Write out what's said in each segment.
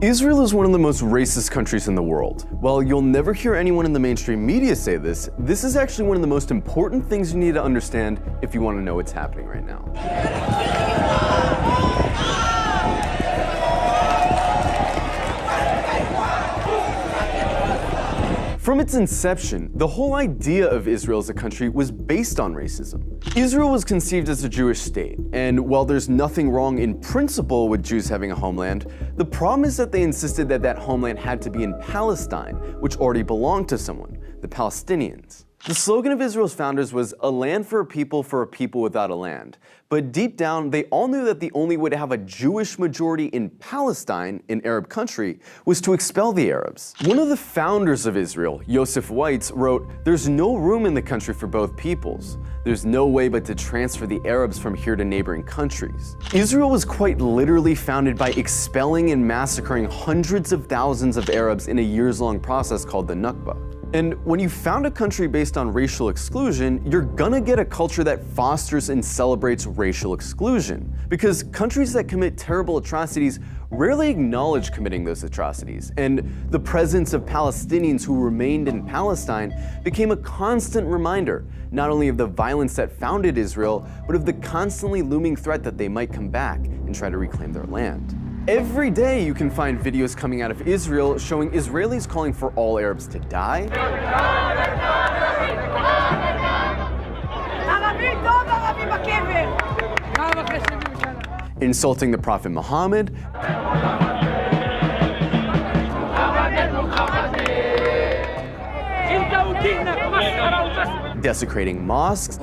Israel is one of the most racist countries in the world. While you'll never hear anyone in the mainstream media say this is actually one of the most important things you need to understand if you want to know what's happening right now. From its inception, the whole idea of Israel as a country was based on racism. Israel was conceived as a Jewish state, and while there's nothing wrong in principle with Jews having a homeland, the problem is that they insisted that that homeland had to be in Palestine, which already belonged to someone, the Palestinians. The slogan of Israel's founders was "a land for a people without a land." But deep down, they all knew that the only way to have a Jewish majority in Palestine, an Arab country, was to expel the Arabs. One of the founders of Israel, Yosef Weitz, wrote, "There's no room in the country for both peoples. There's no way but to transfer the Arabs from here to neighboring countries." Israel was quite literally founded by expelling and massacring hundreds of thousands of Arabs in a years-long process called the Nakba. And when you found a country based on racial exclusion, you're gonna get a culture that fosters and celebrates racial exclusion. Because countries that commit terrible atrocities rarely acknowledge committing those atrocities. And the presence of Palestinians who remained in Palestine became a constant reminder, not only of the violence that founded Israel, but of the constantly looming threat that they might come back and try to reclaim their land. Every day you can find videos coming out of Israel showing Israelis calling for all Arabs to die, insulting the Prophet Muhammad, desecrating mosques,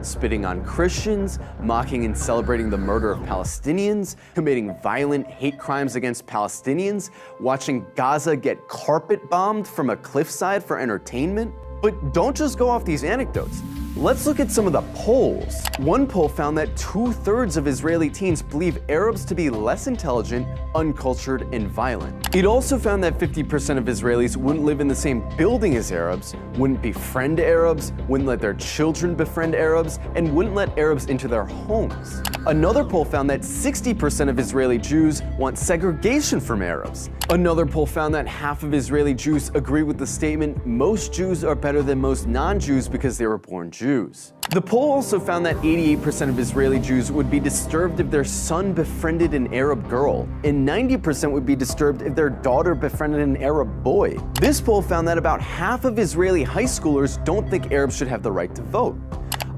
spitting on Christians, mocking and celebrating the murder of Palestinians, committing violent hate crimes against Palestinians, watching Gaza get carpet bombed from a cliffside for entertainment. But don't just go off these anecdotes. Let's look at some of the polls. One poll found that 2/3 of Israeli teens believe Arabs to be less intelligent, uncultured, and violent. It also found that 50% of Israelis wouldn't live in the same building as Arabs, wouldn't befriend Arabs, wouldn't let their children befriend Arabs, and wouldn't let Arabs into their homes. Another poll found that 60% of Israeli Jews want segregation from Arabs. Another poll found that half of Israeli Jews agree with the statement, "Most Jews are better than most non-Jews because they were born Jews." The poll also found that 88% of Israeli Jews would be disturbed if their son befriended an Arab girl, and 90% would be disturbed if their daughter befriended an Arab boy. This poll found that about half of Israeli high schoolers don't think Arabs should have the right to vote.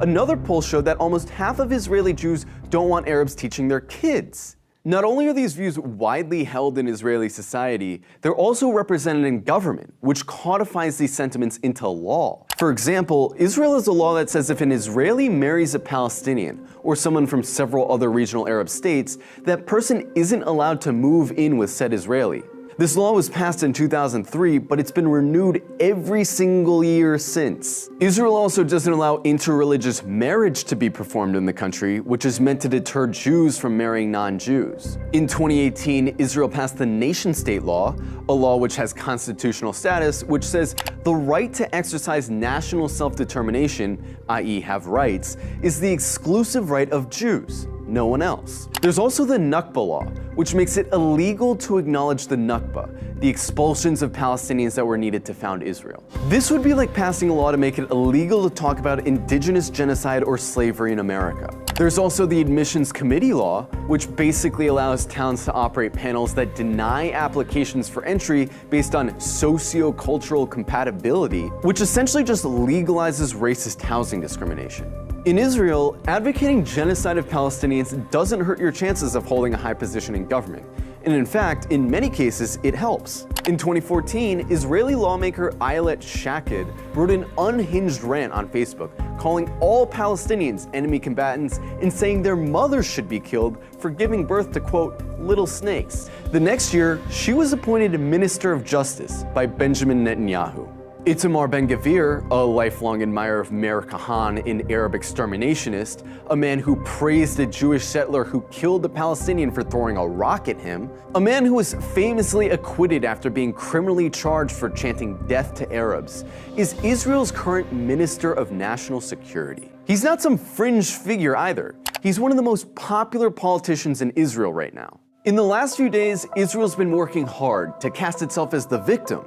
Another poll showed that almost half of Israeli Jews don't want Arabs teaching their kids. Not only are these views widely held in Israeli society, they're also represented in government, which codifies these sentiments into law. For example, Israel has a law that says if an Israeli marries a Palestinian, or someone from several other regional Arab states, that person isn't allowed to move in with said Israeli. This law was passed in 2003, but it's been renewed every single year since. Israel also doesn't allow interreligious marriage to be performed in the country, which is meant to deter Jews from marrying non-Jews. In 2018, Israel passed the nation-state law, a law which has constitutional status, which says the right to exercise national self-determination, i.e. have rights, is the exclusive right of Jews, no one else. There's also the Nakba law, which makes it illegal to acknowledge the Nakba, the expulsions of Palestinians that were needed to found Israel. This would be like passing a law to make it illegal to talk about indigenous genocide or slavery in America. There's also the Admissions Committee law, which basically allows towns to operate panels that deny applications for entry based on socio-cultural compatibility, which essentially just legalizes racist housing discrimination. In Israel, advocating genocide of Palestinians doesn't hurt your chances of holding a high position in government. And in fact, in many cases, it helps. In 2014, Israeli lawmaker Ayelet Shaked wrote an unhinged rant on Facebook, calling all Palestinians enemy combatants and saying their mothers should be killed for giving birth to, quote, little snakes. The next year, she was appointed Minister of Justice by Benjamin Netanyahu. Itamar Ben-Gvir, a lifelong admirer of Meir Kahane, an Arab exterminationist, a man who praised a Jewish settler who killed a Palestinian for throwing a rock at him, a man who was famously acquitted after being criminally charged for chanting death to Arabs, is Israel's current Minister of National Security. He's not some fringe figure either. He's one of the most popular politicians in Israel right now. In the last few days, Israel's been working hard to cast itself as the victim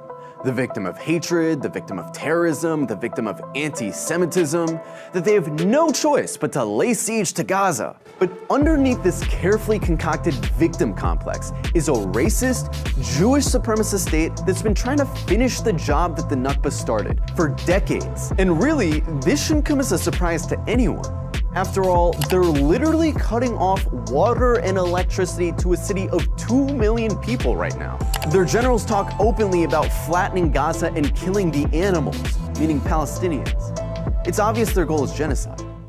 of hatred, the victim of terrorism, the victim of anti-Semitism, that they have no choice but to lay siege to Gaza. But underneath this carefully concocted victim complex is a racist, Jewish supremacist state that's been trying to finish the job that the Nakba started for decades. And really, this shouldn't come as a surprise to anyone. After all, they're literally cutting off water and electricity to a city of 2 million people right now. Their generals talk openly about flattening Gaza and killing the animals, meaning Palestinians. It's obvious their goal is genocide.